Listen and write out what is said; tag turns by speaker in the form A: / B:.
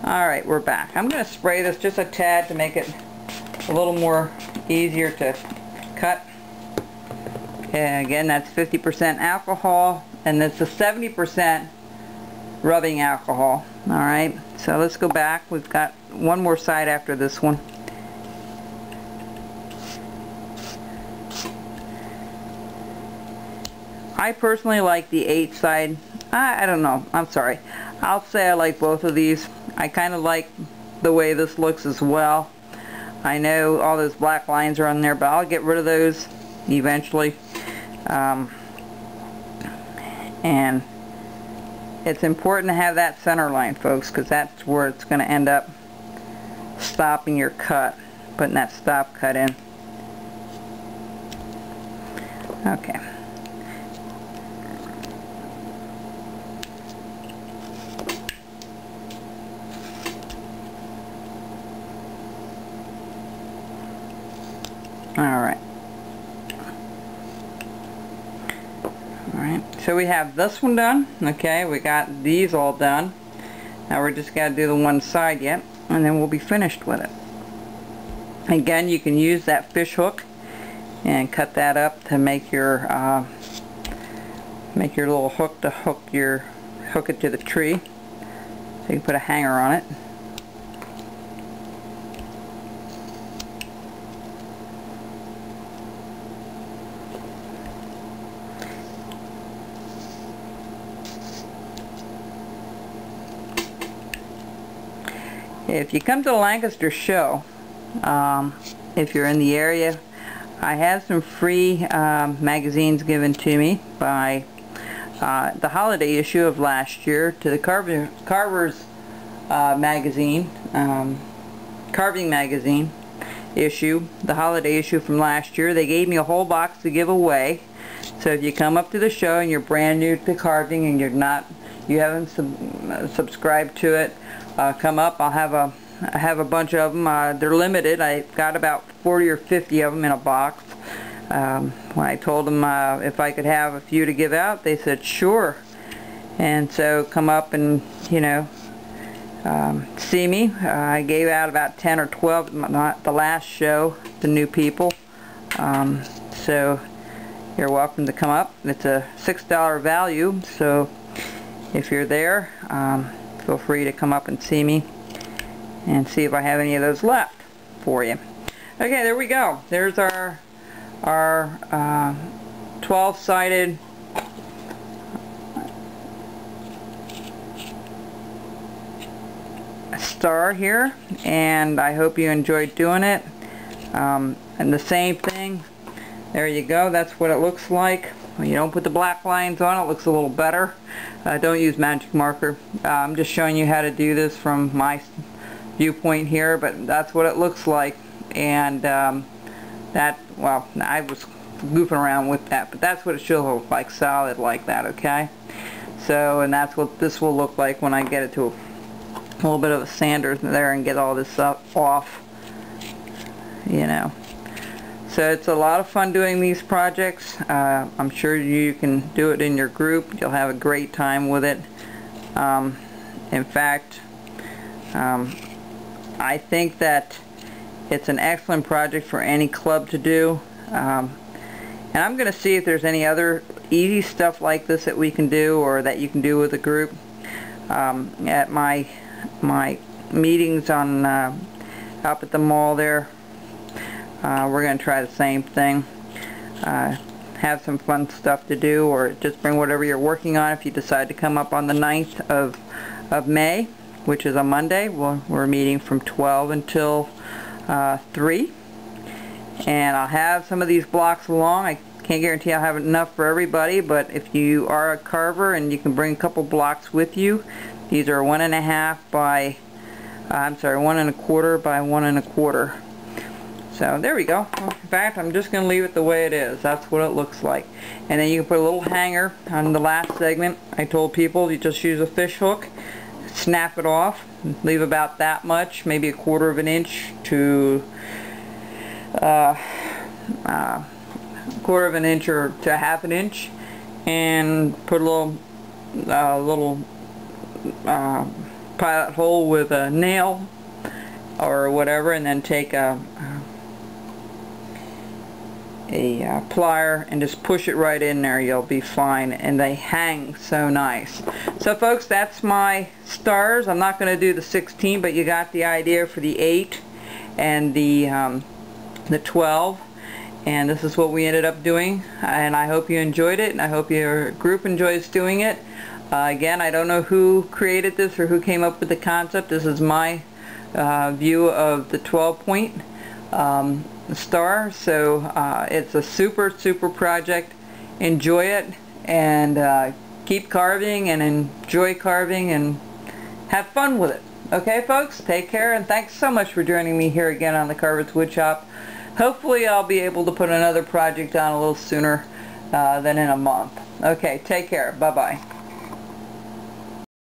A: Alright, we're back. I'm going to spray this just a tad to make it a little more easier to cut. And again, that's 50% alcohol, and that's a 70% rubbing alcohol. Alright, so let's go back. We've got one more side after this one. I personally like the 8 side. I don't know. I'm sorry. I'll say I like both of these. I kind of like the way this looks as well. I know all those black lines are on there, but I'll get rid of those eventually. And it's important to have that center line, folks, because that's where it's going to end up stopping your cut, putting that stop cut in. Okay. Alright. Alright, so we have this one done. Okay, we got these all done. Now we're just got to do the one side yet, and then we'll be finished with it. Again, you can use that fish hook and cut that up to make your little hook to hook it to the tree. So you can put a hanger on it. If you come to the Lancaster show, if you're in the area, I have some free magazines given to me by the holiday issue of last year to the Carver's magazine, Carving magazine issue, the holiday issue from last year. They gave me a whole box to give away. So if you come up to the show and you're brand new to carving and you haven't subscribed to it, come up. I have a bunch of them. They're limited. I've got about 40 or 50 of them in a box. When I told them if I could have a few to give out, they said sure. And so come up and, you know, see me. I gave out about 10 or 12 not the last show to new people. So you're welcome to come up. It's a $6 value, so if you're there, feel free to come up and see me and see if I have any of those left for you. Okay, there we go. There's our 12-sided star here, and I hope you enjoyed doing it. And the same thing, there you go. That's what it looks like. When you don't put the black lines on, it looks a little better. Don't use magic marker. I'm just showing you how to do this from my viewpoint here, but that's what it looks like. And well, I was goofing around with that, but that's what it should look like, solid like that, okay? So, and that's what this will look like when I get it to a little bit of a sander there and get all this stuff off, you know. So it's a lot of fun doing these projects. I'm sure you can do it in your group. You'll have a great time with it. In fact, I think that it's an excellent project for any club to do. And I'm going to see if there's any other easy stuff like this that we can do or that you can do with a group. At my meetings on up at the mall there, we're going to try the same thing. Have some fun stuff to do, or just bring whatever you're working on. If you decide to come up on the 9th of May, which is a Monday, we're meeting from 12 until 3. And I'll have some of these blocks along. I can't guarantee I'll have enough for everybody, but if you are a carver and you can bring a couple blocks with you, these are 1.5 by, I'm sorry, 1 1/4 by 1 1/4. So there we go. In fact, I'm just going to leave it the way it is. That's what it looks like. And then you can put a little hanger on the last segment. I told people you just use a fish hook, snap it off, leave about that much, maybe 1/4 of an inch to 1/4 of an inch or to 1/2 an inch, and put a little pilot hole with a nail or whatever, and then take a plier and just push it right in there. You'll be fine, and they hang so nice. So folks, that's my stars. I'm not going to do the 16, but you got the idea for the 8 and the 12, and this is what we ended up doing, and I hope you enjoyed it, and I hope your group enjoys doing it. Again, I don't know who created this or who came up with the concept. This is my view of the 12-point star, so it's a super project. Enjoy it, and keep carving and enjoy carving and have fun with it. Okay folks, take care, and thanks so much for joining me here again on the Carver's Woodshop. Hopefully I'll be able to put another project on a little sooner than in a month. Okay, take care. Bye bye.